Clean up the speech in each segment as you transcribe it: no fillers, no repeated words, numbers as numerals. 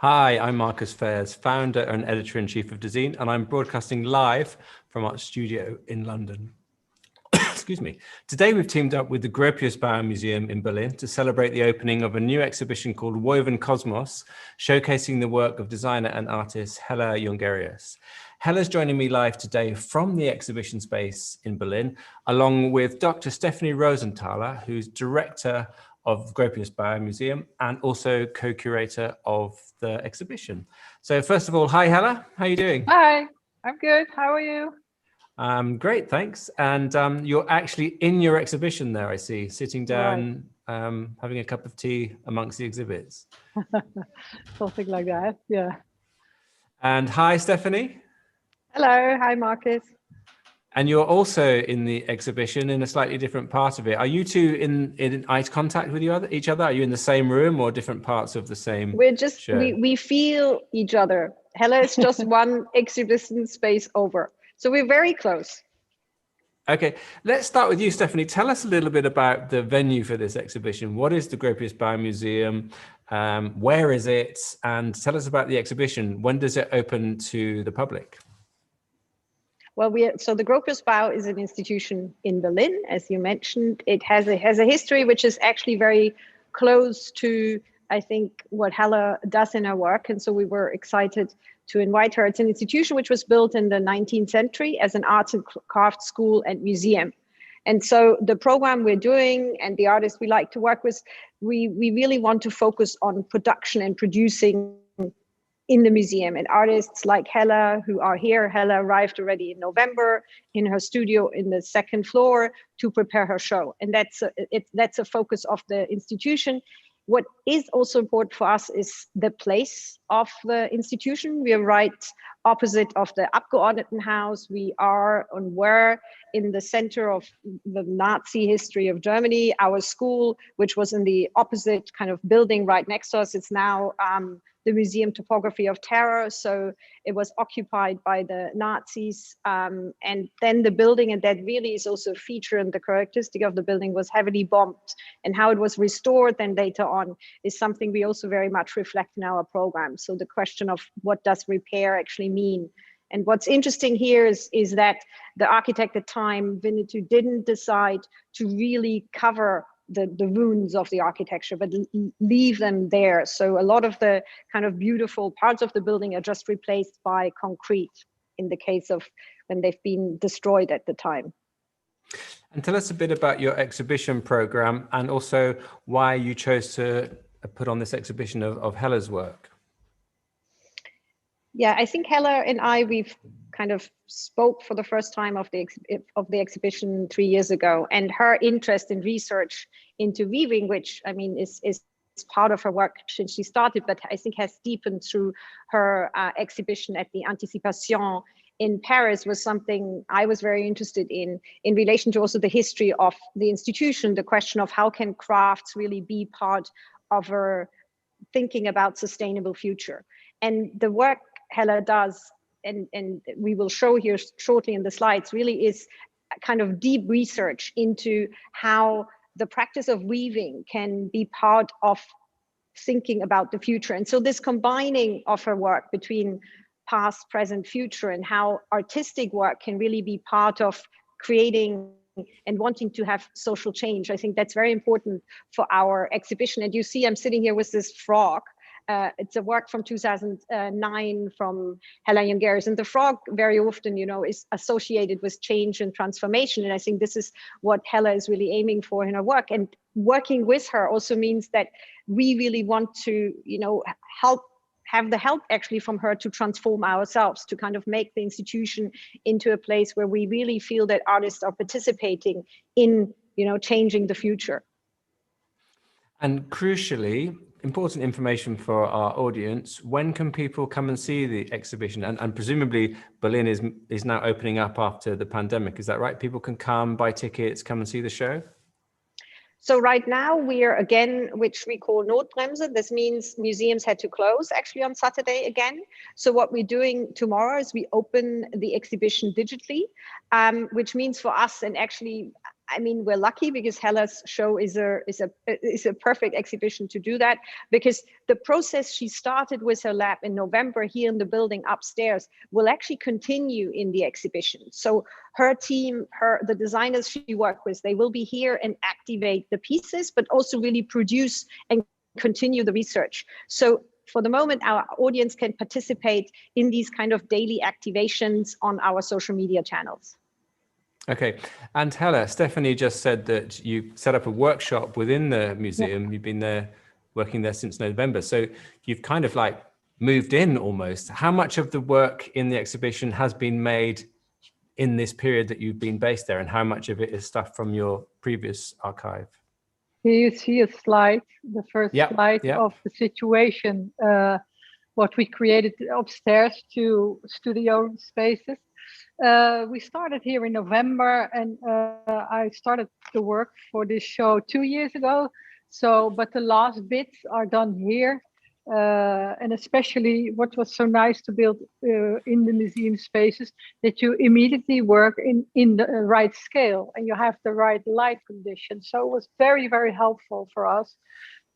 Hi, I'm Marcus Fairs, founder and editor-in-chief of Dezeen, and I'm broadcasting live from our studio in London. Excuse me. Today we've teamed up with the Gropius Bau Museum in Berlin to celebrate the opening of a new exhibition called Woven Cosmos, showcasing the work of designer and artist Hella Jongerius. Hella's joining me live today from the exhibition space in Berlin, along with Dr. Stephanie Rosenthaler, who's director of Gropius Bau Museum and also co-curator of the exhibition. So first of all, hi Hella, how are you doing? Hi, I'm good. How are you? Great, thanks. And you're actually in your exhibition there, I see, sitting down, right. Having a cup of tea amongst the exhibits. Something like that, yeah. And hi, Stephanie. Hello, hi, Marcus. And you're also in the exhibition in a slightly different part of it. Are you two in eye contact with each other? Are you in the same room or different parts of the same We're just, show? we feel each other. Hella is just one exhibition space over. So we're very close. Okay, let's start with you, Stephanie. Tell us a little bit about the venue for this exhibition. What is the Gropius Bau Museum? Where is it? And tell us about the exhibition. When does it open to the public? Well, so the Gropius Bau is an institution in Berlin, as you mentioned. It has a history which is actually very close to, I think, what Hella does in her work. And so we were excited to invite her. It's an institution which was built in the 19th century as an arts and crafts school and museum. And so the program we're doing and the artists we like to work with, we really want to focus on production and producing in the museum, and artists like Hella who are here. Hella arrived already in November in her studio in the second floor to prepare her show. And that's a focus of the institution. What is also important for us is the place of the institution. We are right opposite of the Abgeordnetenhaus. We were in the center of the Nazi history of Germany. Our school, which was in the opposite kind of building right next to us, it's now the Museum Topography of Terror. So it was occupied by the Nazis. And then the building, and that really is also a feature, and the characteristic of the building was heavily bombed, and how it was restored then later on is something we also very much reflect in our program. So the question of what does repair actually mean? And what's interesting here is that the architect at the time, Winnetou, didn't decide to really cover the wounds of the architecture, but leave them there. So a lot of the kind of beautiful parts of the building are just replaced by concrete in the case of when they've been destroyed at the time. And tell us a bit about your exhibition program and also why you chose to put on this exhibition of Hella's work. Yeah, I think Hella and I, we've kind of spoke for the first time of the exhibition 3 years ago, and her interest in research into weaving, which I mean is part of her work since she started, but I think has deepened through her exhibition at the Anticipation in Paris, was something I was very interested in relation to also the history of the institution, the question of how can crafts really be part of her thinking about sustainable future. And the work Hella does, and we will show here shortly in the slides, really is a kind of deep research into how the practice of weaving can be part of thinking about the future. And so this combining of her work between past, present, future, and how artistic work can really be part of creating and wanting to have social change, I think that's very important for our exhibition. And you see, I'm sitting here with this frog. It's a work from 2009 from Hella Jongerius, and the frog very often, is associated with change and transformation. And I think this is what Hella is really aiming for in her work. And working with her also means that we really want to, have the help actually from her to transform ourselves, to kind of make the institution into a place where we really feel that artists are participating in, changing the future. And crucially, important information for our audience, when can people come and see the exhibition? And presumably Berlin is now opening up after the pandemic, is that right? People can come, buy tickets, come and see the show? So right now we are again, which we call Notbremse. This means museums had to close actually on Saturday again. So what we're doing tomorrow is we open the exhibition digitally, which means for us, and actually I mean, we're lucky because Hella's show is a perfect exhibition to do that, because the process she started with her lab in November here in the building upstairs will actually continue in the exhibition. So her team, the designers she worked with, they will be here and activate the pieces, but also really produce and continue the research. So for the moment, our audience can participate in these kind of daily activations on our social media channels. Okay, and Hella, Stephanie just said that you set up a workshop within the museum. Yeah. You've been there, working there since November. So you've kind of like moved in almost. How much of the work in the exhibition has been made in this period that you've been based there, and how much of it is stuff from your previous archive? Here you see a slide, the first slide of the situation, what we created upstairs to studio spaces. We started here in November, and I started the work for this show 2 years ago. So, but the last bits are done here. And especially what was so nice to build in the museum spaces, that you immediately work in the right scale and you have the right light conditions. So it was very, very helpful for us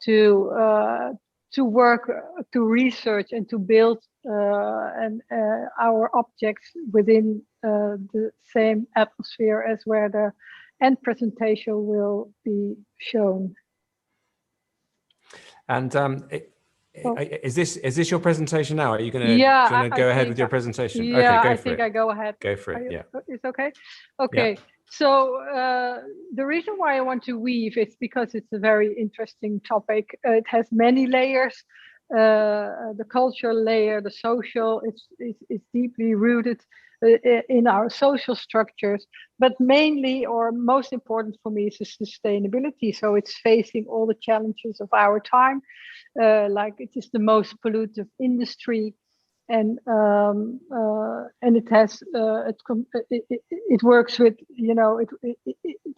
to work, to research and to build our objects within the same atmosphere as where the end presentation will be shown. And is this your presentation now? Are you going to go ahead with your presentation? Yeah, okay, I think I go ahead. Go for it. Yeah, it's okay. Okay. Yeah. So the reason why I want to weave is because it's a very interesting topic. It has many layers. The cultural layer, the social, it's deeply rooted in our social structures, but mainly, or most important for me, is the sustainability. So it's facing all the challenges of our time, like it is the most pollutive industry, and it has it works with, you know,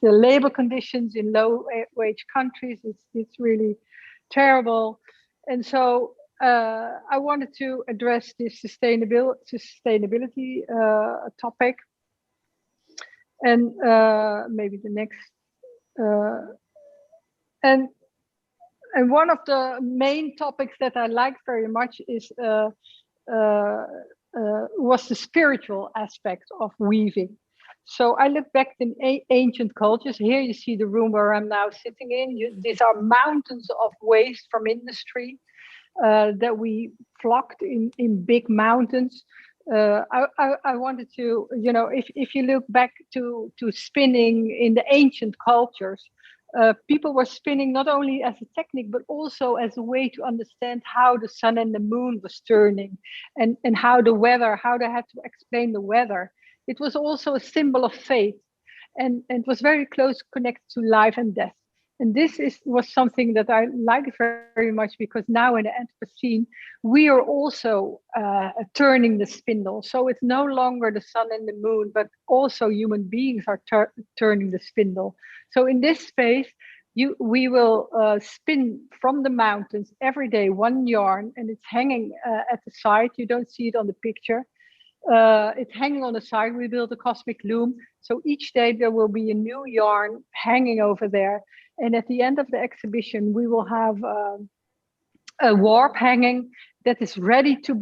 the labor conditions in low wage countries. It's really terrible. And so I wanted to address this sustainability topic, and maybe the next. And one of the main topics that I liked very much is was the spiritual aspect of weaving. So I look back in ancient cultures. Here you see the room where I'm now sitting in. These are mountains of waste from industry that we flocked in big mountains. I wanted to, you know, if you look back to spinning in the ancient cultures, people were spinning not only as a technique, but also as a way to understand how the sun and the moon was turning, and how the weather, how they had to explain the weather. It was also a symbol of faith, and it was very close connected to life and death. And this was something that I like very much, because now in the Anthropocene, we are also turning the spindle. So it's no longer the sun and the moon, but also human beings are turning the spindle. So in this space, we will spin from the mountains every day one yarn, and it's hanging at the side. You don't see it on the picture. It's hanging on the side. We built a cosmic loom. So each day there will be a new yarn hanging over there. And at the end of the exhibition, we will have a warp hanging that is ready to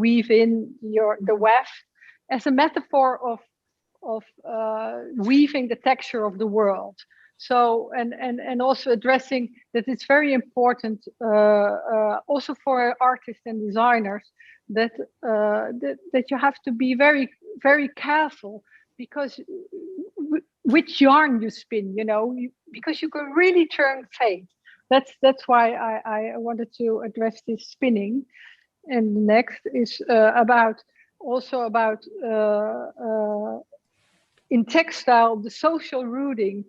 weave in the weft as a metaphor of weaving the texture of the world. So and also addressing that it's very important also for artists and designers that you have to be very, very careful, because which yarn you spin, you know, because you can really turn fate. That's why I wanted to address this spinning. And the next is about in textile, the social rooting.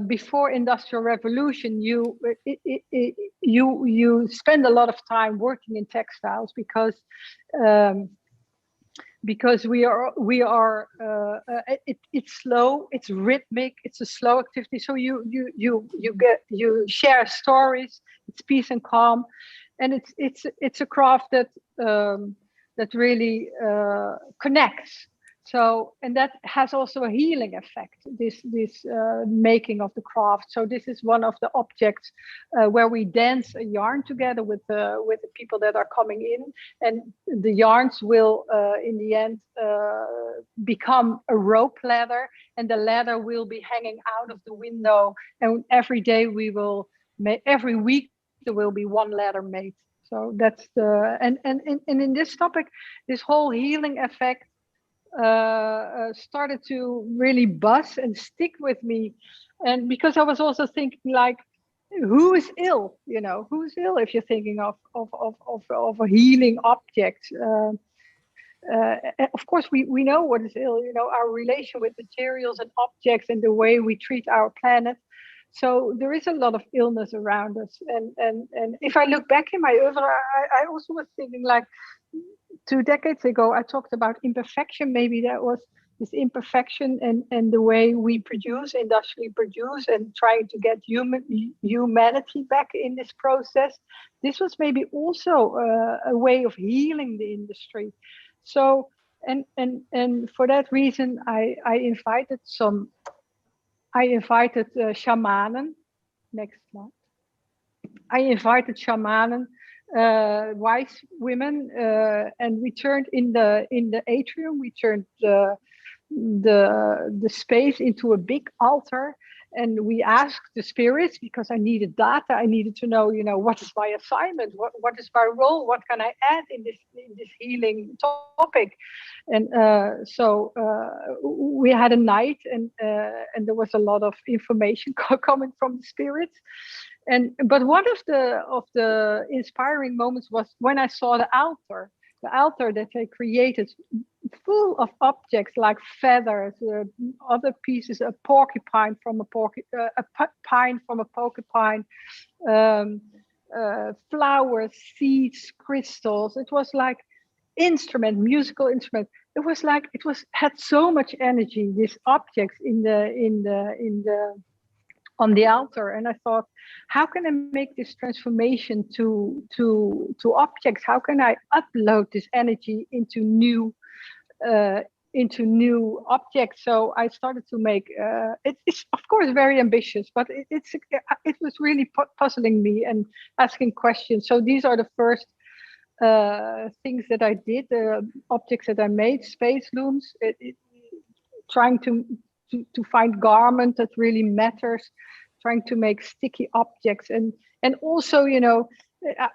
Before Industrial Revolution, you spend a lot of time working in textiles, because it's slow, it's rhythmic, it's a slow activity. So you share stories. It's peace and calm, and it's a craft that really connects. So, and that has also a healing effect, this making of the craft. So this is one of the objects where we dance a yarn together with the people that are coming in, and the yarns will in the end become a rope ladder, and the ladder will be hanging out of the window, and every day we will make, every week there will be one ladder made. So that's the, and in this topic, this whole healing effect started to really buzz and stick with me. And because I was also thinking, like, who is ill? You know, who's ill if you're thinking of a healing object? Of course, we know what is ill. You know, our relation with materials and objects and the way we treat our planet. So there is a lot of illness around us. And if I look back in my oeuvre, I also was thinking, like, 2 decades ago, I talked about imperfection. Maybe that was this imperfection and the way we produce, industrially produce, and trying to get humanity back in this process. This was maybe also a way of healing the industry. So, and for that reason, I invited shamanen. Next slide. I invited shamanen, wise women, and we turned in the atrium. We turned the space into a big altar, and we asked the spirits, because I needed data. I needed to know, you know, what is my assignment? What is my role? What can I add in this healing topic? And so we had a night, and there was a lot of information coming from the spirits. But one of the inspiring moments was when I saw the altar that they created, full of objects like feathers, other pieces, a porcupine from a pine from a porcupine, flowers, seeds, crystals. It was like musical instrument. It was like had so much energy. These objects on the altar, and I thought, how can I make this transformation to objects? How can I upload this energy into new objects? So I started to make. It's of course very ambitious, but it was really puzzling me and asking questions. So these are the first things that I did, objects that I made, space looms, trying to find garment that really matters, trying to make sticky objects, and also, you know,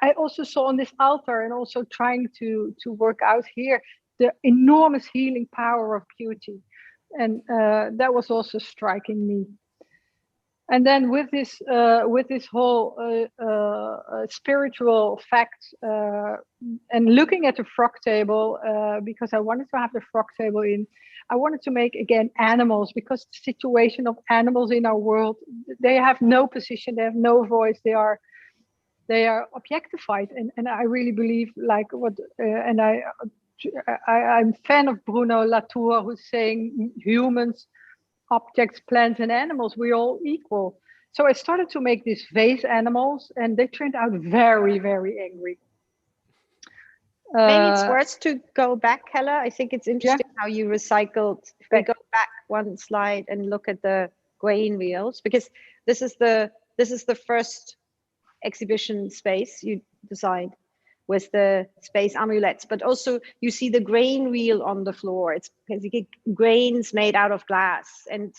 I also saw on this altar, and also trying to work out here, the enormous healing power of beauty, and that was also striking me. And then with this whole spiritual fact, and looking at the frog table, because I wanted to have the frog table in, I wanted to make again animals, because the situation of animals in our world, they have no position, they have no voice, they are objectified, and I really believe, like, what and I'm fan of Bruno Latour, who's saying humans, objects, plants, and animals, we're all equal. So I started to make these vase animals, and they turned out very, very angry. Maybe it's worth to go back, Hella. I think it's interesting how you recycled. If we go back one slide and look at the grain wheels, because this is the first exhibition space you designed with the space amulets, but also you see the grain wheel on the floor. It's basically grains made out of glass. And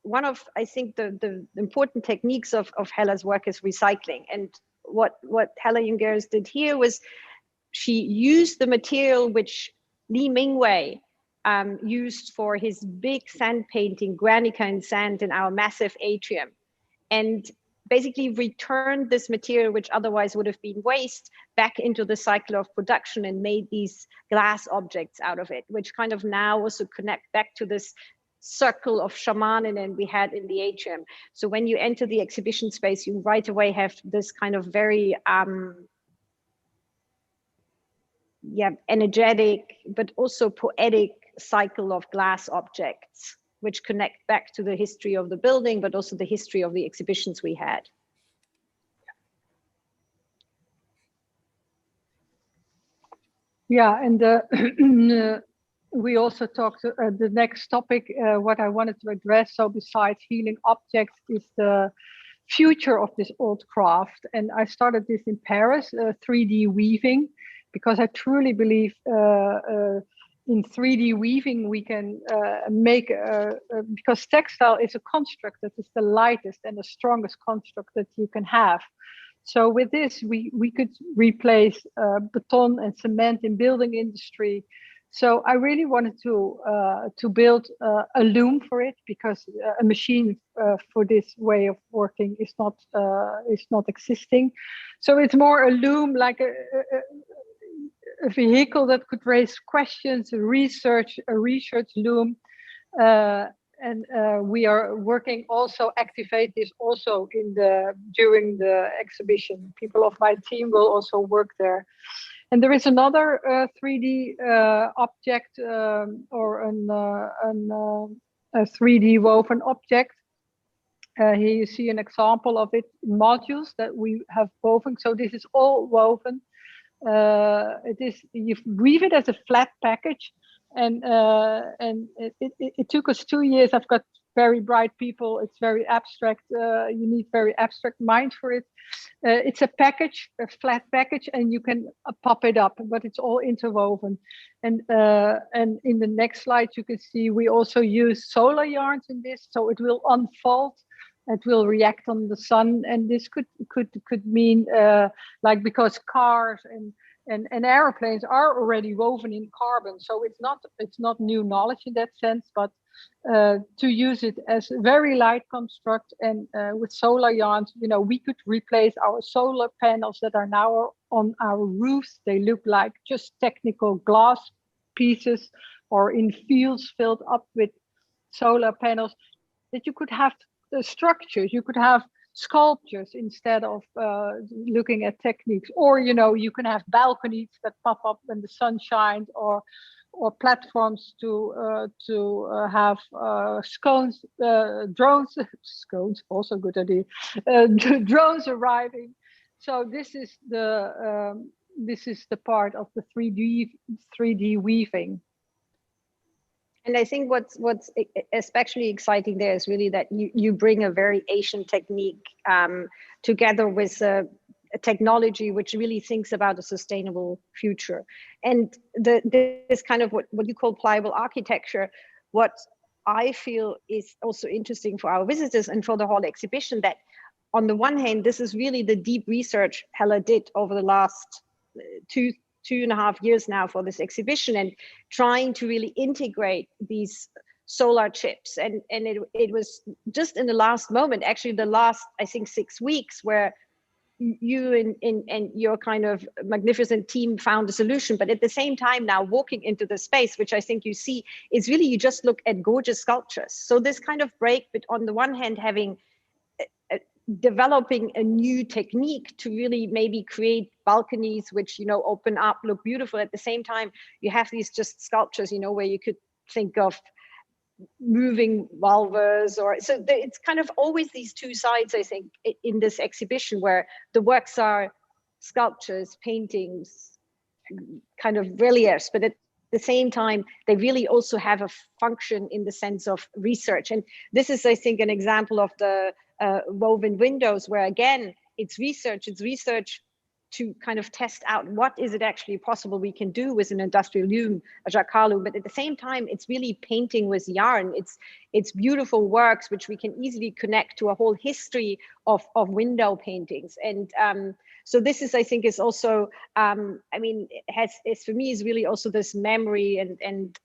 one of, I think, the important techniques of Hella's work is recycling. And what Hella Jongerius did here was she used the material which Li Mingwei used for his big sand painting, Guernica in sand, in our massive atrium, and basically returned this material, which otherwise would have been waste, back into the cycle of production, and made these glass objects out of it, which kind of now also connect back to this circle of shamanen and we had in the atrium. So when you enter the exhibition space, you right away have this kind of very energetic, but also poetic cycle of glass objects, which connect back to the history of the building, but also the history of the exhibitions we had. Yeah, and we also talked the next topic, what I wanted to address. So besides healing objects is the future of this old craft. And I started this in Paris, 3D weaving, because I truly believe in 3D weaving, we can make, because textile is a construct that is the lightest and the strongest construct that you can have. So with this, we could replace beton and cement in building industry. So I really wanted to build a loom for it, because a machine for this way of working is not existing. So it's more a loom, like a vehicle that could raise questions, a research loom. And we are working also activate this also during the exhibition. People of my team will also work there. And there is another 3D object or a 3D woven object. Here you see an example of it, modules that we have woven. So this is all woven. You weave it as a flat package. And it took us 2 years. I've got very bright people. It's very abstract. You need very abstract mind for it. It's a package, a flat package, and you can pop it up, but it's all interwoven. And in the next slide, you can see we also use solar yarns in this, so it will unfold. It will react on the sun, and this could mean like, because cars and airplanes are already woven in carbon, so it's not new knowledge in that sense, but to use it as a very light construct. And with solar yarns, we could replace our solar panels that are now on our roofs. They look like just technical glass pieces, or in fields filled up with solar panels, that you could have the structures, you could have sculptures instead of looking at techniques. Or you can have balconies that pop up when the sun shines, or platforms to have drones, also good idea, drones arriving. So this is the part of the 3D weaving. And I think what's especially exciting there is really that you bring a very Asian technique together with a technology which really thinks about a sustainable future. And this kind of what you call pliable architecture, what I feel is also interesting for our visitors and for the whole exhibition, that on the one hand, this is really the deep research Hella did over the last two and a half years now for this exhibition, and trying to really integrate these solar chips. And it was just in the last moment, actually the last, I think, 6 weeks, where you and your kind of magnificent team found a solution. But at the same time, now walking into the space, which I think you see, is really, you just look at gorgeous sculptures. So this kind of break, but on the one hand, having developing a new technique to really maybe create balconies which open up, look beautiful. At the same time, you have these just sculptures where you could think of moving vulvas, or so it's kind of always these two sides, I think, in this exhibition, where the works are sculptures, paintings, kind of reliefs, but at the same time they really also have a function in the sense of research. And this is, I think, an example of the woven windows, where again it's research to kind of test out what is it actually possible we can do with an industrial loom, a jacquard loom, but at the same time it's really painting with yarn. It's beautiful works which we can easily connect to a whole history of window paintings. And so this is, I think, is also I mean, it's for me is really also this memory and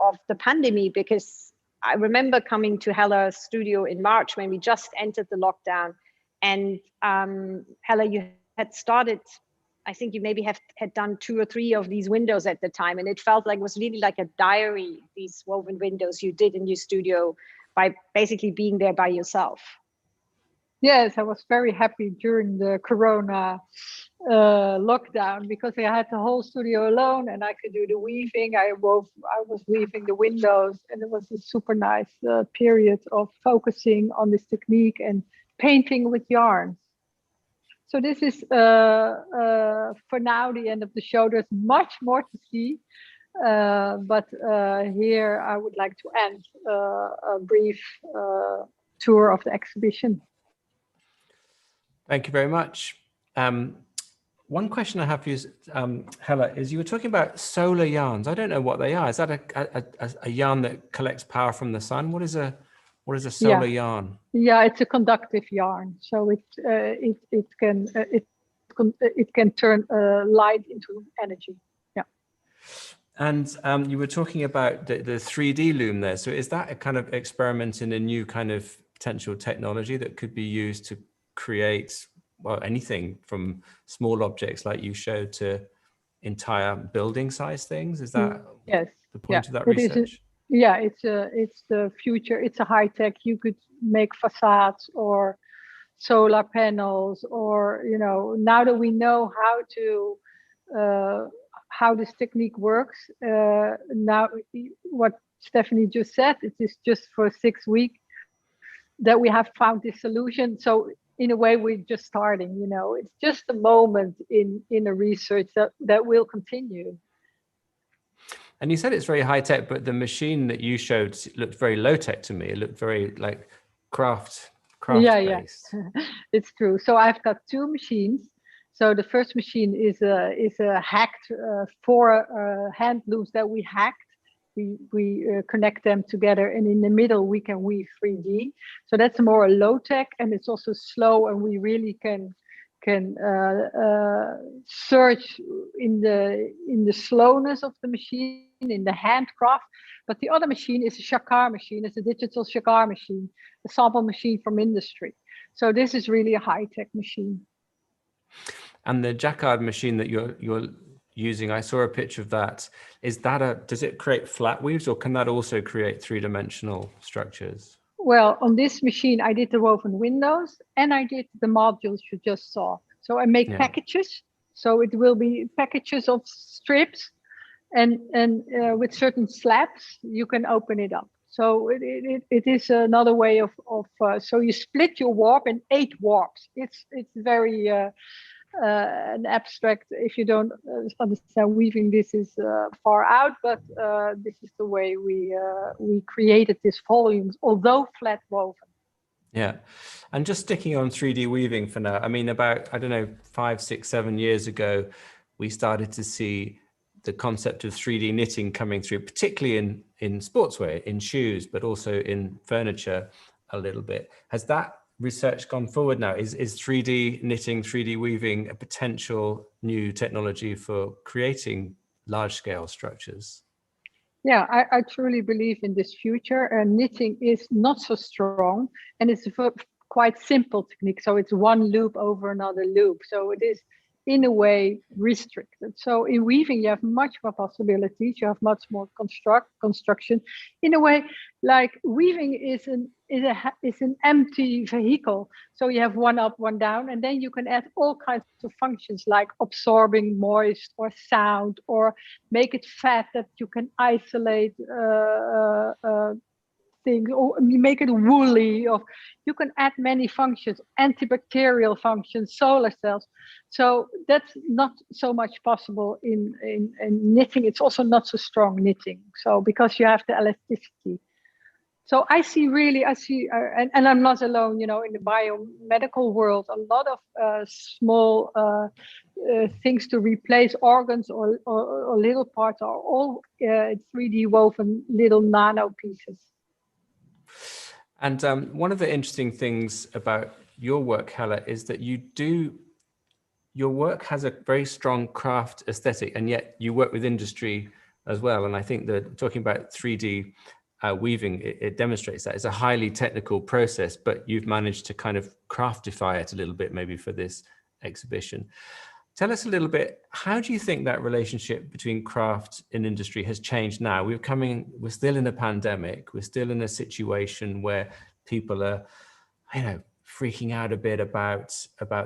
of the pandemic, because I remember coming to Hella's studio in March when we just entered the lockdown, and Hella, you had started, I think you maybe had done 2 or 3 of these windows at the time, and it felt like it was really like a diary, these woven windows you did in your studio by basically being there by yourself. Yes, I was very happy during the Corona lockdown, because I had the whole studio alone and I could do the weaving. I was weaving the windows, and it was a super nice period of focusing on this technique and painting with yarns. So this is for now the end of the show. There's much more to see. But here I would like to end a brief tour of the exhibition. Thank you very much. One question I have for you, Hella, is you were talking about solar yarns. I don't know what they are. Is that a yarn that collects power from the sun? What is a solar yarn? Yeah, it's a conductive yarn. So it can turn light into energy. Yeah. And you were talking about the 3D loom there. So is that a kind of experiment in a new kind of potential technology that could be used to create, well, anything from small objects like you showed to entire building size things? Is that the point of that research? It's the future. It's a high tech. You could make facades or solar panels, or now that we know how this technique works, now what Stephanie just said, it is just for 6 weeks that we have found this solution. So in a way, we're just starting. It's just a moment in a research that will continue. And you said it's very high tech, but the machine that you showed looked very low tech to me. It looked very like craft based. It's true. So I've got 2 machines. So the first machine is a hacked 4 hand looms that we hacked. We connect them together, and in the middle we can weave 3D. So that's more low tech, and it's also slow, and we really can search in the slowness of the machine, in the handcraft. But the other machine is a jacquard machine. It's a digital jacquard machine, a sample machine from industry. So this is really a high-tech machine. And the jacquard machine that you're using, I saw a picture of that. Does it create flat weaves, or can that also create 3-dimensional structures? Well, on this machine, I did the woven windows and I did the modules you just saw. So I make packages. So it will be packages of strips, and with certain slabs, you can open it up. So it is another way of so you split your warp in 8 warps. It's very an abstract. If you don't understand weaving, this is far out, but this is the way we created these volumes, although flat woven. Yeah. And just sticking on 3D weaving for now, I mean, about, I don't know, 5, 6, 7 years ago, we started to see the concept of 3D knitting coming through, particularly in sportswear, in shoes, but also in furniture a little bit. Has that research gone forward now? Is 3D knitting, 3D weaving a potential new technology for creating large-scale structures? Yeah, I truly believe in this future. Knitting is not so strong, and it's a quite simple technique. So it's one loop over another loop. So it is, in a way, restricted. So in weaving, you have much more possibilities. You have much more construction. In a way, like weaving is an empty vehicle. So you have one up, one down, and then you can add all kinds of functions like absorbing moist or sound, or make it fat that you can isolate things, or make it woolly. Or you can add many functions, antibacterial functions, solar cells. So that's not so much possible in knitting. It's also not so strong knitting. So because you have the elasticity. So I see, and I'm not alone, in the biomedical world, a lot of small things to replace organs or little parts are all 3D woven little nano pieces. And one of the interesting things about your work, Hella, is that your work has a very strong craft aesthetic, and yet you work with industry as well. And I think that talking about 3D weaving, it demonstrates that it's a highly technical process, but you've managed to kind of craftify it a little bit, maybe for this exhibition. Tell us a little bit, how do you think that relationship between craft and industry has changed now? We're still in a pandemic. We're still in a situation where people are, freaking out a bit about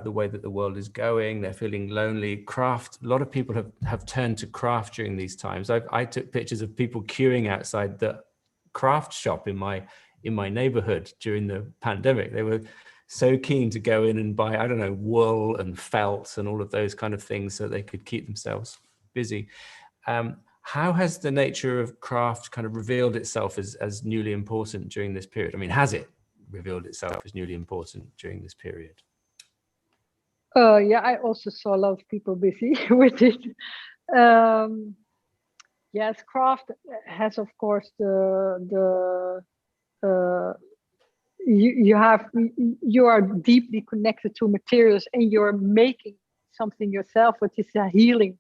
the way that the world is going. They're feeling lonely. Craft, a lot of people have turned to craft during these times. I took pictures of people queuing outside the craft shop in my neighborhood during the pandemic. They were so keen to go in and buy, I don't know, wool and felt and all of those kind of things so they could keep themselves busy. How has the nature of craft kind of revealed itself as newly important during this period? I mean, has it revealed itself as newly important during this period? Yeah, I also saw a lot of people busy with it. Yes, craft has, of course, you are deeply connected to materials, and you're making something yourself, which is a healing,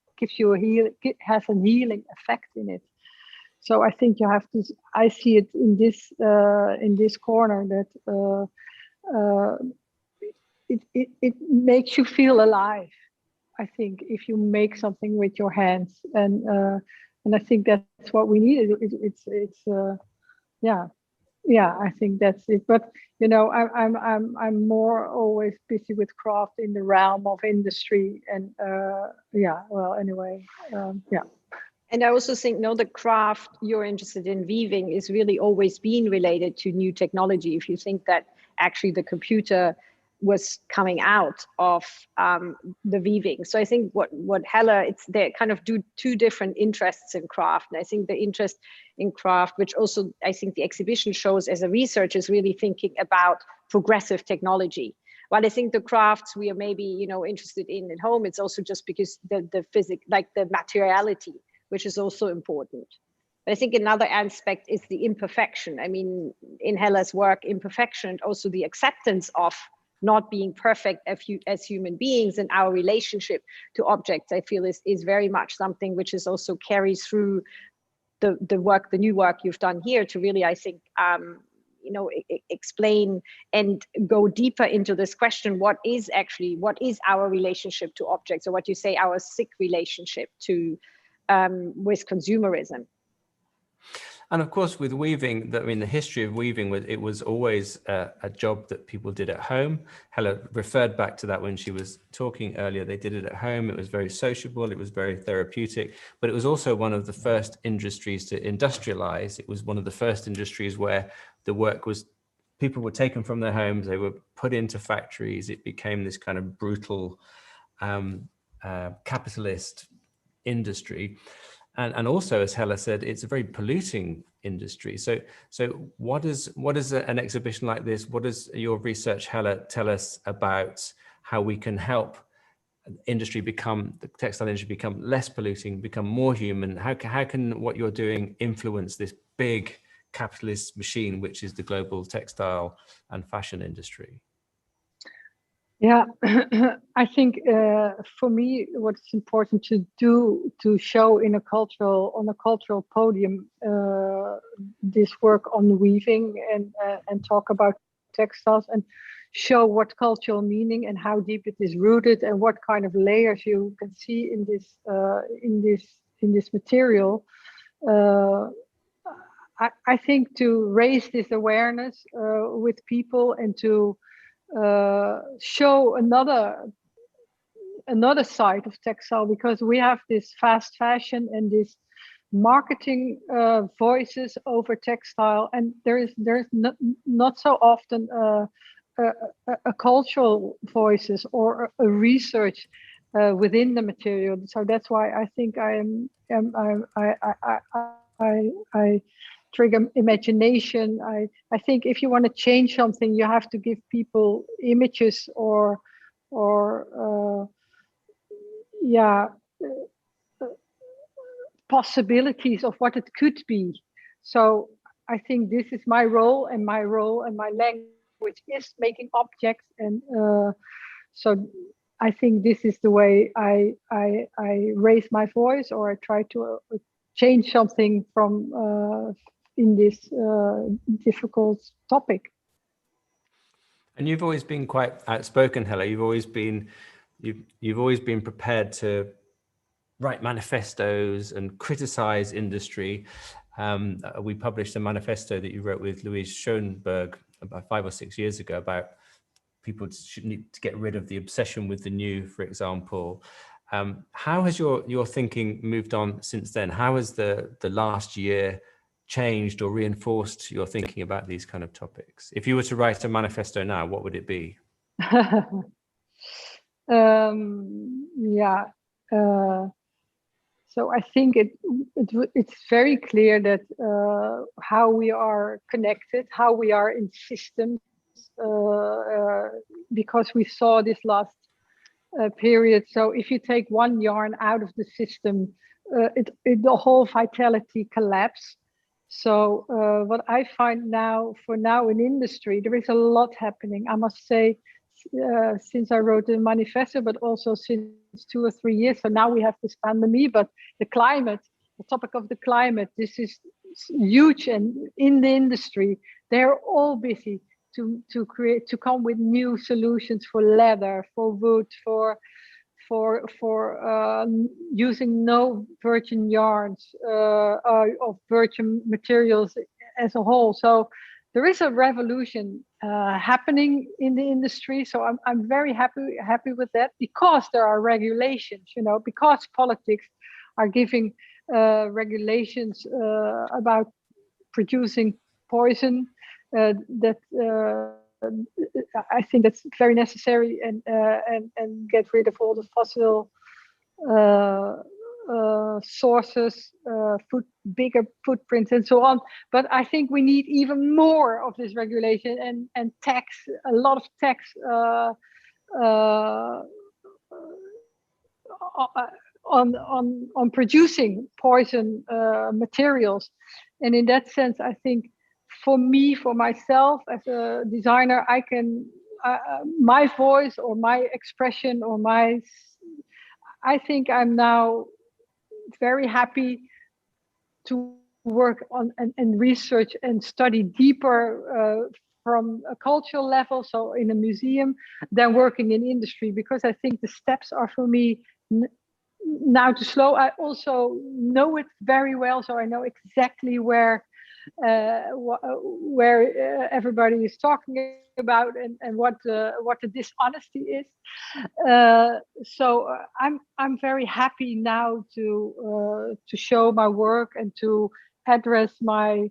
has a healing effect in it. So I think you have to. I see it in this corner that it makes you feel alive. I think if you make something with your hands, and I think that's what we need. Yeah, I think that's it. But you know, I'm more always busy with craft in the realm of industry, and yeah. Well, anyway, yeah. And I also think, no, the craft you're interested in weaving is really always being related to new technology. If you think that actually the computer was coming out of the weaving. So I think what Hella, they kind of do two different interests in craft. And I think the interest in craft, which also I think the exhibition shows as a research, is really thinking about progressive technology. While I think the crafts we are maybe, you know, interested in at home, it's also just because the physics, like the materiality, which is also important. But I think another aspect is the imperfection. I mean, in Hella's work, imperfection, and also the acceptance of not being perfect as human beings, and our relationship to objects, I feel is very much something which is also carries through the new work you've done here to really, I think, you know, explain and go deeper into this question: what is our relationship to objects, or what you say, our sick relationship to with consumerism? And of course, with weaving, I mean, the history of weaving, it was always a job that people did at home. Hella referred back to that when she was talking earlier. They did it at home. It was very sociable. It was very therapeutic. But it was also one of the first industries to industrialize. It was one of the first industries where the work was, people were taken from their homes. They were put into factories. It became this kind of brutal capitalist industry. And also, as Hella said, it's a very polluting industry. So what is an exhibition like this? What does your research, Hella, tell us about how we can help the textile industry become less polluting, become more human? How can what you're doing influence this big capitalist machine, which is the global textile and fashion industry? Yeah, I think for me, what's important to do, to show on a cultural podium, this work on weaving and talk about textiles, and show what cultural meaning and how deep it is rooted, and what kind of layers you can see in this material. I think to raise this awareness with people, and to show another side of textile, because we have this fast fashion and this marketing voices over textile, and there's not so often a cultural voices or a research within the material. So that's why I think I trigger imagination. I think if you want to change something, you have to give people images or possibilities of what it could be. So I think this is my role, and my language is making objects, and so I think this is the way I raise my voice, or I try to change something from in this difficult topic. And you've always been quite outspoken, Hella. You've always been prepared to write manifestos and criticize industry. We published a manifesto that you wrote with Louise Schoenberg about 5 or 6 years ago about people should need to get rid of the obsession with the new, for example. How has your thinking moved on since then? How has the last year changed or reinforced your thinking about these kind of topics? If you were to write a manifesto now, what would it be? So I think it's very clear that how we are connected, how we are in systems, because we saw this last period. So if you take one yarn out of the system, the whole vitality collapse. So what I find now in industry, there is a lot happening. I must say, since I wrote the manifesto, but also since 2 or 3 years. So now we have this pandemic, but the topic of the climate, this is huge. And in the industry, they're all busy to come with new solutions for leather, for wood, for using no virgin yarns of virgin materials as a whole. So there is a revolution happening in the industry. So I'm very happy with that, because there are regulations, because politics are giving regulations about producing poison that I think that's very necessary, and get rid of all the fossil sources, bigger footprints, and so on. But I think we need even more of this regulation and a lot of tax on producing poison materials. And in that sense, I think for myself as a designer, I can my voice or my expression or I think I'm now very happy to work on and research and study deeper from a cultural level, so in a museum, than working in industry, because I think the steps are for me now too slow. I also know it very well, so I know exactly where everybody is talking about and what the dishonesty is. So I'm very happy now to show my work and to address my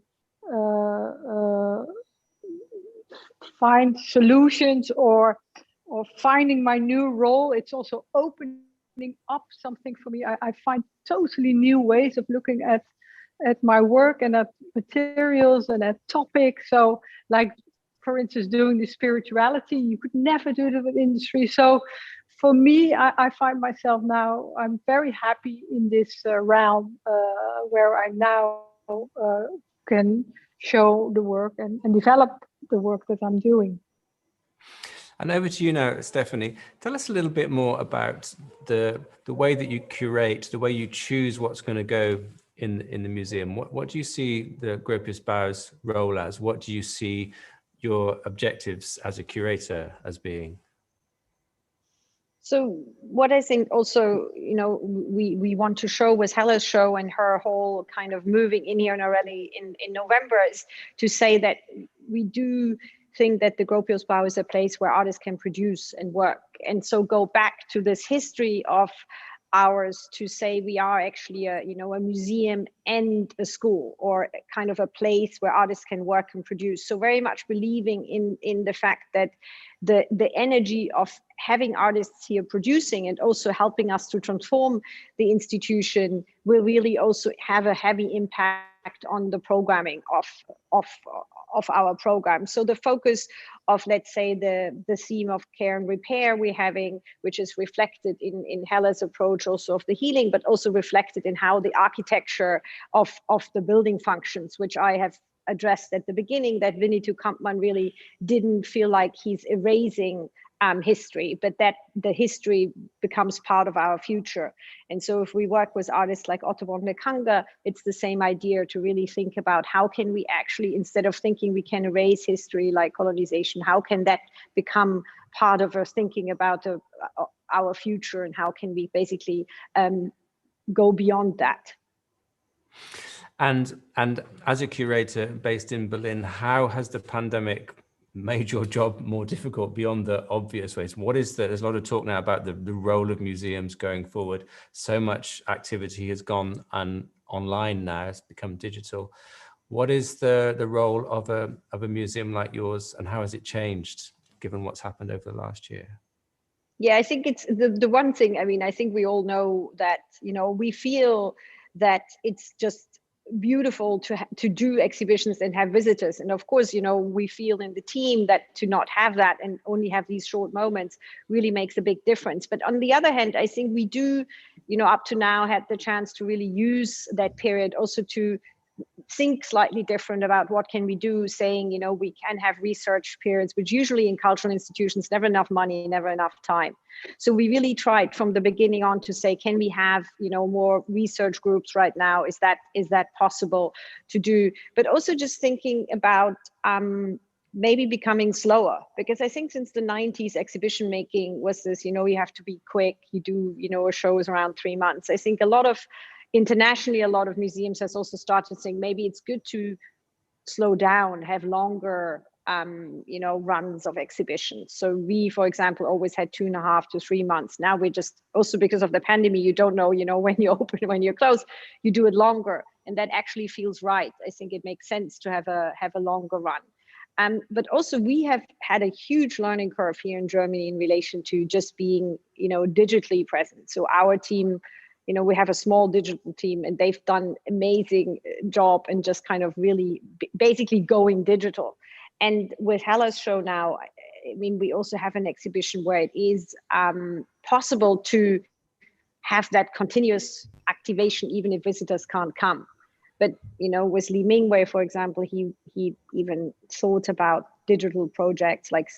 find solutions or finding my new role. It's also opening up something for me. I find totally new ways of looking at my work and at materials and at topics. So like, for instance, doing the spirituality, you could never do that with industry. So for me, I find myself now, I'm very happy in this realm where I now can show the work and develop the work that I'm doing. And over to you now, Stephanie. Tell us a little bit more about the way that you curate, the way you choose what's going to go in the museum. What do you see the Gropius Bau's role as? What do you see your objectives as a curator as being? So what I think also, we want to show with Hella's show and her whole kind of moving in here and already in November, is to say that we do think that the Gropius Bau is a place where artists can produce and work. And so go back to this history of ours to say we are actually a museum and a school, or kind of a place where artists can work and produce. So very much believing in the fact that the energy of having artists here producing and also helping us to transform the institution will really also have a heavy impact on the programming of our program. So the focus of, let's say, the theme of care and repair we're having, which is reflected in Hella's approach also of the healing, but also reflected in how the architecture of the building functions, which I have addressed at the beginning, that Winnetou Kampmann really didn't feel like he's erasing history, but that the history becomes part of our future. And so if we work with artists like Otto von Lekanga, it's the same idea, to really think about how can we actually, instead of thinking we can erase history like colonization, how can that become part of us thinking about our future, and how can we basically go beyond that. And as a curator based in Berlin, how has the pandemic made your job more difficult beyond the obvious ways? There's a lot of talk now about the role of museums going forward. So much activity has gone online now, it's become digital. What is the role of a museum like yours, and how has it changed given what's happened over the last year? Yeah, I think it's the one thing. I mean, I think we all know that, we feel that it's just beautiful to do exhibitions and have visitors. And of course, we feel in the team that to not have that and only have these short moments really makes a big difference. But on the other hand, I think we do, up to now had the chance to really use that period also to think slightly different about what can we do, saying, we can have research periods, which usually in cultural institutions, never enough money, never enough time. So we really tried from the beginning on to say, can we have, more research groups right now? Is that possible to do? But also just thinking about maybe becoming slower, because I think since the 90s, exhibition making was this, you have to be quick, you do, a show is around 3 months. I think internationally, a lot of museums has also started saying maybe it's good to slow down, have longer, runs of exhibitions. So we, for example, always had 2.5 to 3 months. Now we're just, also because of the pandemic, you don't know, when you open, when you're closed, you do it longer. And that actually feels right. I think it makes sense to have a longer run. But also we have had a huge learning curve here in Germany in relation to just being, digitally present. So our team, we have a small digital team and they've done amazing job and just kind of really basically going digital. And with Hella's show now, I mean, we also have an exhibition where it is possible to have that continuous activation, even if visitors can't come. But, with Li Mingwei, for example, he even thought about digital projects like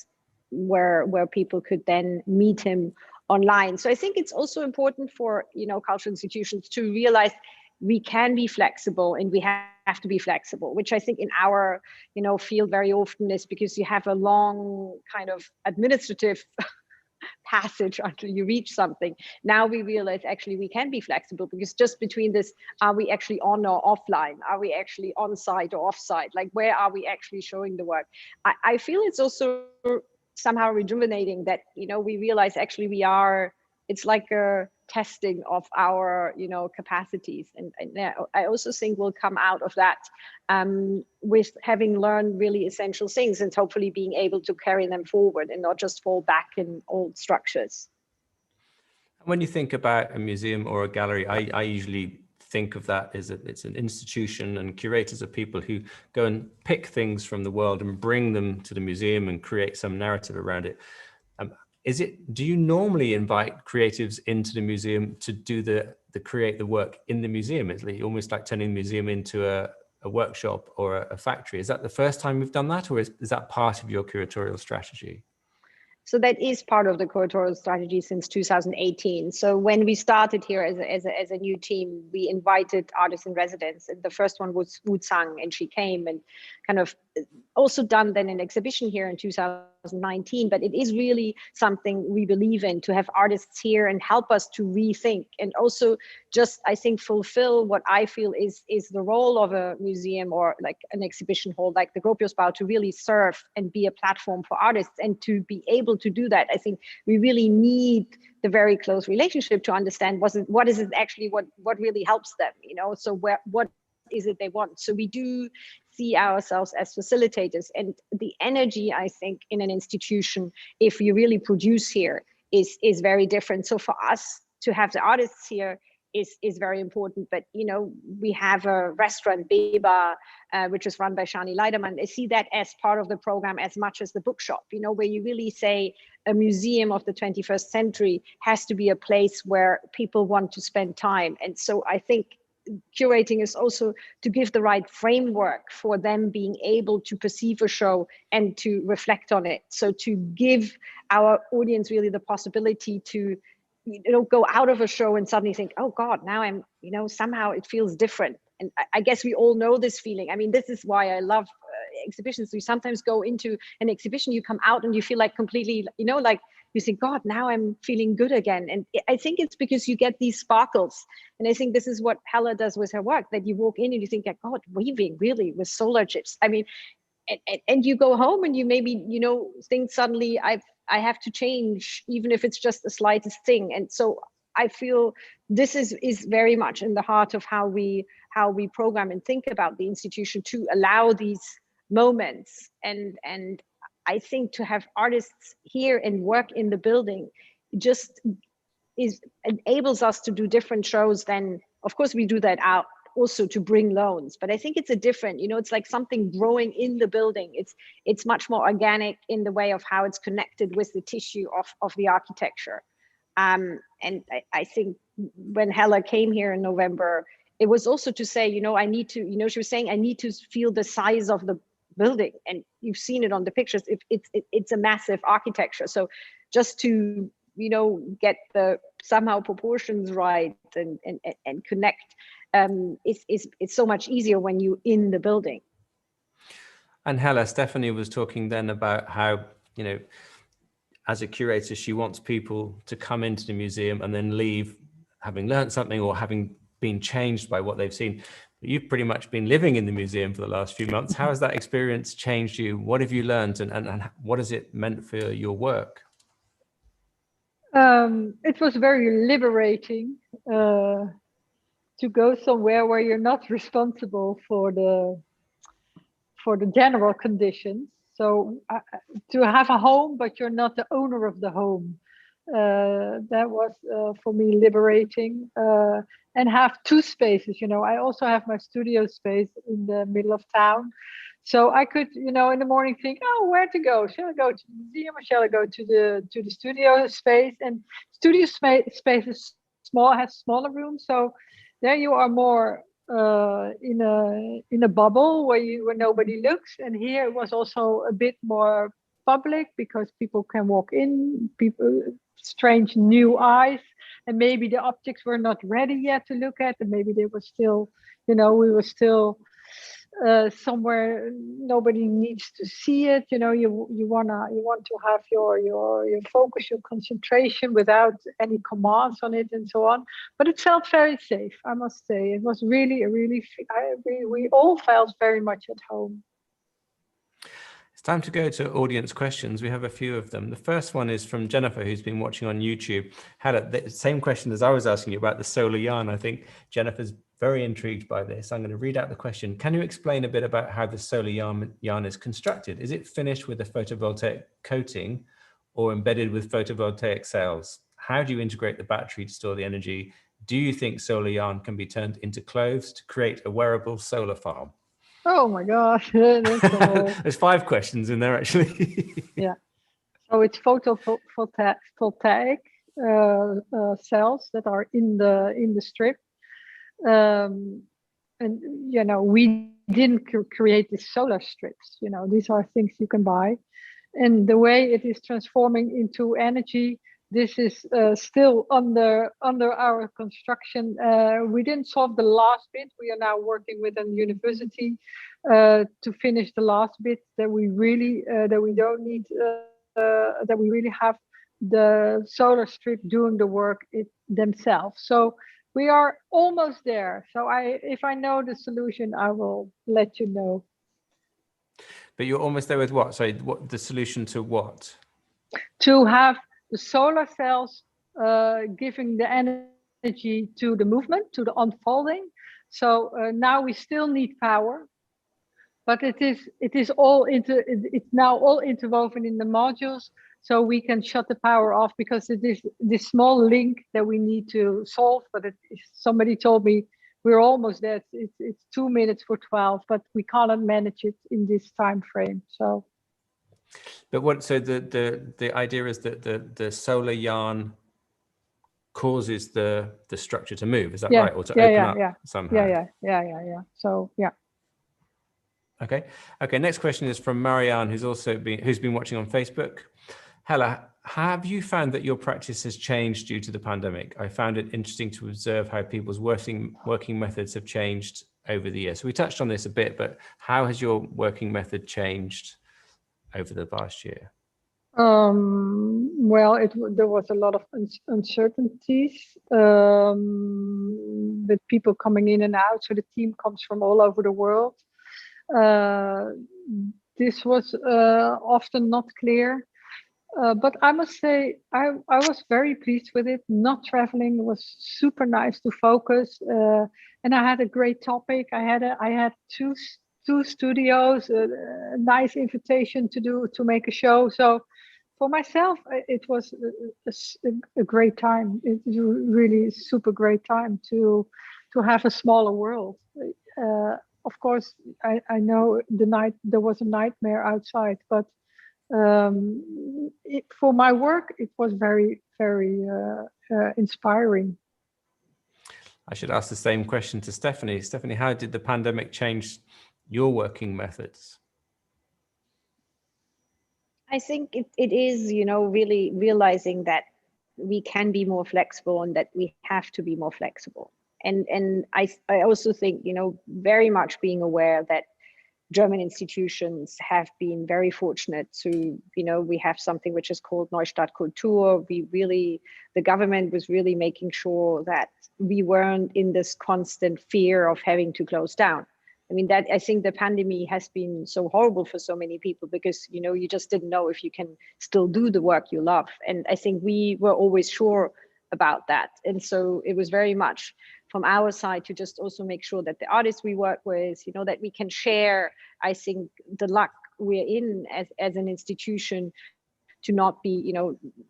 where people could then meet him online. So I think it's also important for, cultural institutions to realize we can be flexible and we have to be flexible, which I think in our, field very often is because you have a long kind of administrative passage until you reach something. Now we realize actually we can be flexible, because just between this, are we actually on or offline? Are we actually on site or off site? Like, where are we actually showing the work? I feel it's also somehow rejuvenating that, we realize actually it's like a testing of our, capacities. And I also think we'll come out of that with having learned really essential things and hopefully being able to carry them forward and not just fall back in old structures. When you think about a museum or a gallery, I usually think of that as it's an institution, and curators are people who go and pick things from the world and bring them to the museum and create some narrative around it. Do you normally invite creatives into the museum to do create the work in the museum? It's almost like turning the museum into a workshop or a factory. Is that the first time you've done that, or is that part of your curatorial strategy? So that is part of the curatorial strategy since 2018. So when we started here as a new team, we invited artists in residence. And the first one was Wu Zhang, and she came and kind of also done then an exhibition here in 2019. But it is really something we believe in, to have artists here and help us to rethink and also just, I think, fulfill what I feel is the role of a museum or like an exhibition hall like the Gropius Bau, to really serve and be a platform for artists. And to be able to do that, I think we really need the very close relationship to understand what is it actually what really helps them, so what is it they want. So we do see ourselves as facilitators, and the energy, I think, in an institution, if you really produce here, is very different. So for us to have the artists here is very important. But we have a restaurant, Beba, which is run by Shani Leiderman. I see that as part of the program as much as the bookshop, where you really say a museum of the 21st century has to be a place where people want to spend time. And so I think curating is also to give the right framework for them being able to perceive a show and to reflect on it. So to give our audience really the possibility to go out of a show and suddenly think, oh God, now I'm, somehow it feels different. And I guess we all know this feeling. I mean, this is why I love exhibitions. We sometimes go into an exhibition, you come out and you feel like completely, like you think, God, now I'm feeling good again. And I think it's because you get these sparkles. And I think this is what Hella does with her work, that you walk in and you think, like, God, weaving really with solar chips. I mean, and you go home and you maybe, think suddenly I have to change, even if it's just the slightest thing. And so I feel this is very much in the heart of how we program and think about the institution, to allow these moments. And I think to have artists here and work in the building just enables us to do different shows than, of course, we do that out also to bring loans, but I think it's a different, it's like something growing in the building. It's much more organic in the way of how it's connected with the tissue of the architecture. And I think when Hella came here in November, it was also to say, I need to, she was saying, I need to feel the size of the building, and you've seen it on the pictures. It's a massive architecture. So just to, get the somehow proportions right and connect, it's so much easier when you're in the building. And Hella, Stephanie was talking then about how, as a curator, she wants people to come into the museum and then leave having learned something or having been changed by what they've seen. But you've pretty much been living in the museum for the last few months. How has that experience changed you? What have you learned, and what has it meant for your work? It was very liberating to go somewhere where you're not responsible for the general conditions. So to have a home, but you're not the owner of the home. That was for me liberating, and have two spaces. I also have my studio space in the middle of town, so I could, in the morning think, oh, where to go? Shall I go to the museum or shall I go to the studio space? And studio space is small, has smaller rooms, so there you are more in a bubble where nobody looks. And here it was also a bit more public because people can walk in, strange new eyes, and maybe the objects were not ready yet to look at, and maybe they were still, we were still somewhere nobody needs to see it. You want to have your focus, your concentration without any commands on it and so on. But it felt very safe, I must say. It was really we all felt very much at home. It's time to go to audience questions. We have a few of them. The first one is from Jennifer, who's been watching on YouTube. Had the same question as I was asking you about the solar yarn. I think Jennifer's very intrigued by this. I'm going to read out the question. Can you explain a bit about how the solar yarn is constructed? Is it finished with a photovoltaic coating or embedded with photovoltaic cells? How do you integrate the battery to store the energy? Do you think solar yarn can be turned into clothes to create a wearable solar farm? Oh my gosh. There's 5 questions in there, actually. Yeah. So it's photovoltaic cells that are in the strip. And we didn't create the solar strips. These are things you can buy, and the way it is transforming into energy, this is still under our construction. We didn't solve the last bit. We are now working with a university to finish the last bit that we really don't need, that we really have the solar strip doing the work themselves. So we are almost there. So if I know the solution, I will let you know. But you're almost there with what? Sorry, what the solution to what? To have the solar cells giving the energy to the movement, to the unfolding. So now we still need power, but it's now all interwoven in the modules. So we can shut the power off because it is this small link that we need to solve. But somebody told me we're almost there. It's 2 minutes for 12, but we cannot manage it in this time frame. So. But what? So the idea is that the solar yarn causes the structure to move. Is that right? Or to open up somehow? Yeah. So yeah. Okay. Next question is from Marianne, who's been watching on Facebook. Hella, have you found that your practice has changed due to the pandemic? I found it interesting to observe how people's working methods have changed over the years. So we touched on this a bit, but how has your working method changed over the past year? Well, there was a lot of uncertainties with people coming in and out. So the team comes from all over the world. This was often not clear. But I must say, I was very pleased with it. Not traveling was super nice to focus, and I had a great topic. I had two studios, a nice invitation to make a show. So For myself, it was a great time. It was really a super great time to have a smaller world. Of course, I know there was a nightmare outside, but for my work, it was very, very inspiring. I should ask the same question to Stephanie. Stephanie, how did the pandemic change your working methods? I think it is, really realizing that we can be more flexible and that we have to be more flexible. And I also think, very much being aware that German institutions have been very fortunate to, we have something which is called Neustart Kultur. The government was really making sure that we weren't in this constant fear of having to close down. I mean, I think the pandemic has been so horrible for so many people because, you just didn't know if you can still do the work you love. And I think we were always sure about that. And so it was very much from our side to just also make sure that the artists we work with, that we can share, I think, the luck we're in as an institution to not be,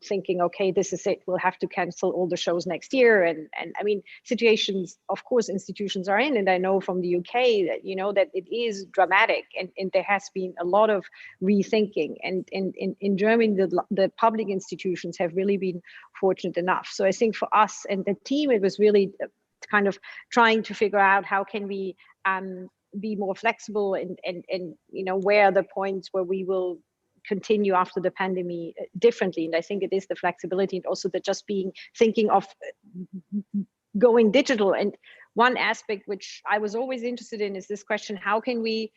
thinking, okay, this is it, we'll have to cancel all the shows next year. And I mean, situations, of course, institutions are in, and I know from the UK that, that it is dramatic and there has been a lot of rethinking. And in Germany, the public institutions have really been fortunate enough. So I think for us and the team, it was really kind of trying to figure out how can we be more flexible and where are the points where we will continue after the pandemic differently. And I think it is the flexibility and also the just thinking of going digital. And one aspect which I was always interested in is this question: how can we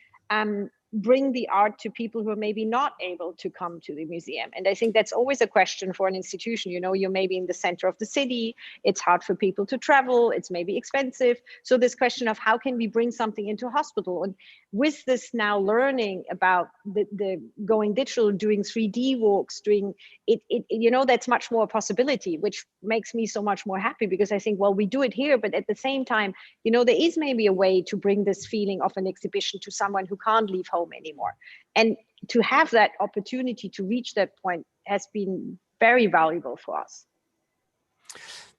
bring the art to people who are maybe not able to come to the museum? And I think that's always a question for an institution. You're maybe in the center of the city, it's hard for people to travel, it's maybe expensive. So this question of how can we bring something into a hospital? And with this now learning about the going digital, doing 3D walks, doing it, that's much more a possibility, which makes me so much more happy because I think, well, we do it here, but at the same time, there is maybe a way to bring this feeling of an exhibition to someone who can't leave home anymore. And to have that opportunity to reach that point has been very valuable for us.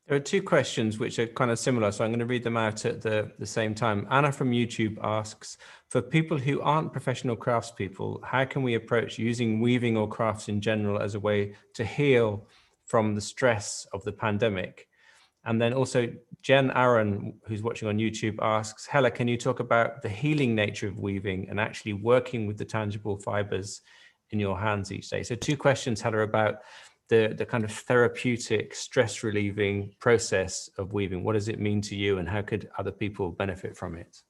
There are two questions which are kind of similar, so I'm going to read them out at the same time. Anna from YouTube asks, for people who aren't professional craftspeople, how can we approach using weaving or crafts in general as a way to heal from the stress of the pandemic? And then also Jen Aaron, who's watching on YouTube, asks, Hella, can you talk about the healing nature of weaving and actually working with the tangible fibers in your hands each day? So two questions, Hella, about the kind of therapeutic, stress relieving process of weaving. What does it mean to you and how could other people benefit from it?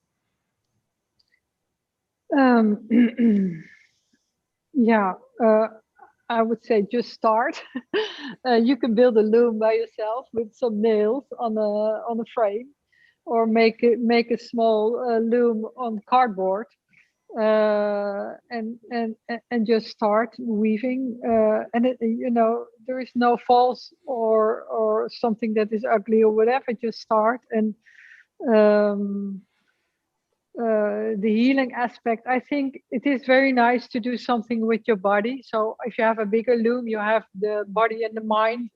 I would say just start. You can build a loom by yourself with some nails on a frame, or make a small loom on cardboard, and just start weaving. And there is no false or something that is ugly or whatever. Just start. And the healing aspect, I think it is very nice to do something with your body. So if you have a bigger loom, you have the body and the mind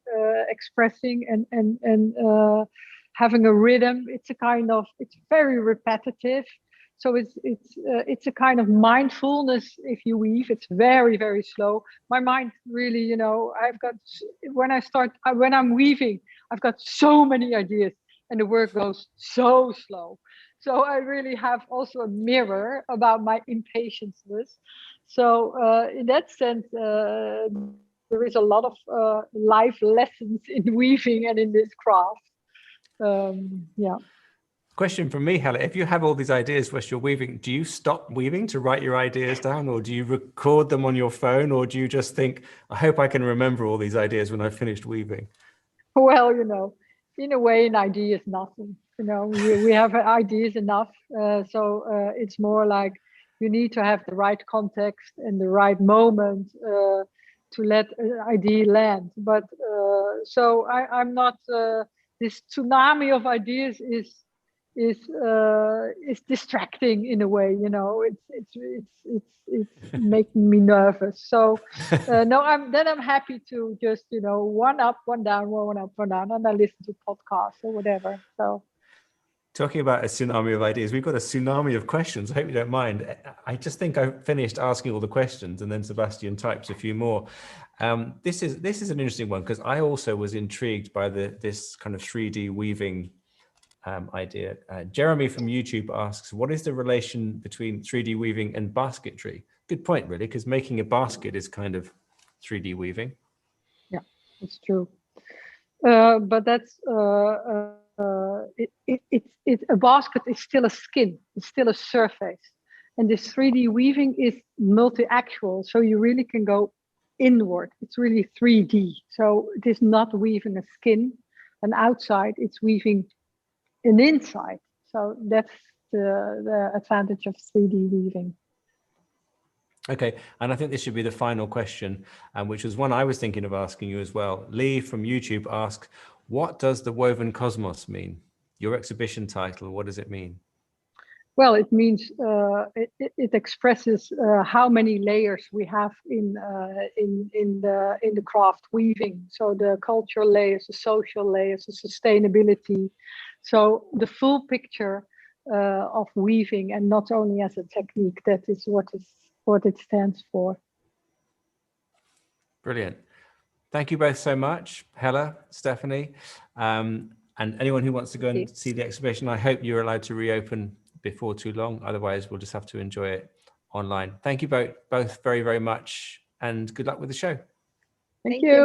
expressing and having a rhythm. It's very repetitive. So it's a kind of mindfulness. If you weave, it's very, very slow. My mind really, when I'm weaving, I've got so many ideas and the work goes so slow. So I really have also a mirror about my impatience. So in that sense, there is a lot of life lessons in weaving and in this craft. Question from me, Hella. If you have all these ideas whilst you're weaving, do you stop weaving to write your ideas down, or do you record them on your phone, or do you just think, I hope I can remember all these ideas when I've finished weaving? Well, in a way, an idea is nothing. We have ideas enough. So it's more like you need to have the right context and the right moment to let an idea land. But so I'm not, this tsunami of ideas is distracting in a way. You know, it's making me nervous. So no, I'm happy to just, you know, one up, one down, one up, one down, and I listen to podcasts or whatever. So. Talking about a tsunami of ideas, we've got a tsunami of questions. I hope you don't mind. I just think I finished asking all the questions, and then Sebastian types a few more. This is an interesting one, because I also was intrigued by this kind of 3D weaving idea. Jeremy from YouTube asks, what is the relation between 3D weaving and basketry? Good point, really, because making a basket is kind of 3D weaving. Yeah, it's true. But that's a basket is still a skin, it's still a surface, and this 3D weaving is multi-actual, so you really can go inward. It's really 3D, so it is not weaving a skin, an outside, it's weaving an inside. So that's the advantage of 3D weaving. Okay, and I think this should be the final question, which was one I was thinking of asking you as well. Lee from YouTube asked, what does the woven cosmos mean? Your exhibition title, what does it mean? Well, it means it expresses how many layers we have in the craft weaving. So the cultural layers, the social layers, the sustainability. So the full picture of weaving, and not only as a technique. That is what it stands for. Brilliant. Thank you both so much, Hella, Stephanie, and anyone who wants to go and see the exhibition. I hope you're allowed to reopen before too long. Otherwise, we'll just have to enjoy it online. Thank you both very, very much, and good luck with the show. Thank you.